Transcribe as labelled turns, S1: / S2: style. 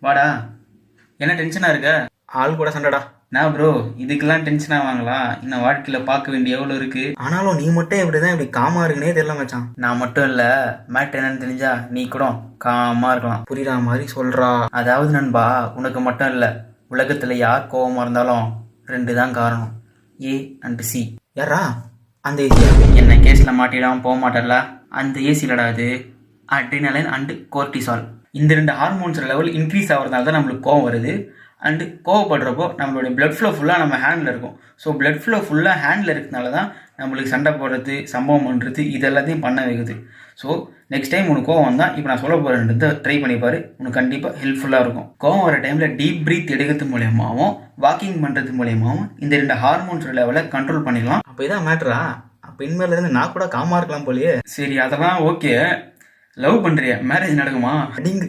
S1: வாடா. என்ன டென்ஷனா இருக்க?
S2: ஆள் கூட சண்டைடா.
S1: நான் ப்ரோ இதுக்கெல்லாம் டென்ஷன் ஆவாங்களா? இன்னும் வாழ்க்கையில பார்க்க வேண்டிய எவ்வளோ இருக்கு.
S2: ஆனாலும் நீ மட்டும் இப்படிதான் இப்படி காமா இருக்குன்னே தெரியல மச்சான்.
S1: நான் மட்டும் இல்ல, மேட் என்னன்னு தெரிஞ்சா நீ கூட காமா இருக்கலாம்.
S2: புரியுற மாதிரி சொல்றா.
S1: அதாவது நண்பா, உனக்கு மட்டும் இல்ல, உலகத்துல யார் கோவமா இருந்தாலும் 2 தான் காரணம், ஏ அண்ட் சி.
S2: யாரா அந்த ஏசியா?
S1: என்ன கேஸ்ல மாட்டிடாம போக மாட்டல, அந்த ஏசிலடா அது அட்ரினலின் அண்ட் கோர்டிசால். இந்த 2 ஹார்மோன்ஸ் லெவல் இன்க்ரீஸ் ஆகிறதுனால தான் நம்மளுக்கு கோவம் வருது. அண்டு கோவப்படுறப்போ நம்மளுடைய பிளட் ஃப்ளோ ஃபுல்லாக நம்ம ஹேண்டில் இருக்கும். ஸோ பிளட் ஃப்ளோ ஃபுல்லாக ஹேண்டில் இருக்கிறதுனால தான் நம்மளுக்கு சண்டை போடுறது, சம்பவம் பண்ணுறது, இது எல்லாத்தையும் பண்ண வைக்குது. ஸோ நெக்ஸ்ட் டைம் உனக்கு கோவம் வந்தால் இப்போ நான் சொல்ல போகிறேன்றதை ட்ரை பண்ணிப்பாரு, உனக்கு கண்டிப்பாக ஹெல்ப்ஃபுல்லாக இருக்கும். கோவம் வர டைமில் டீப் ப்ரீத் எடுக்கிறது மூலியமாகவும் வாக்கிங் பண்ணுறது மூலியமாகவும் இந்த 2 ஹார்மோன்ஸ் லெவலை கண்ட்ரோல் பண்ணிடலாம்.
S2: அப்போ இதான் மேட்ரா? அப்போ இனிமேல இருந்து நான் கூட காமா இருக்கலாம் போலயே.
S1: சரி அதெல்லாம் ஓகே. லவ் பண்ணுறியா? மேரேஜ் நடக்குமா?
S2: அடிங்கு.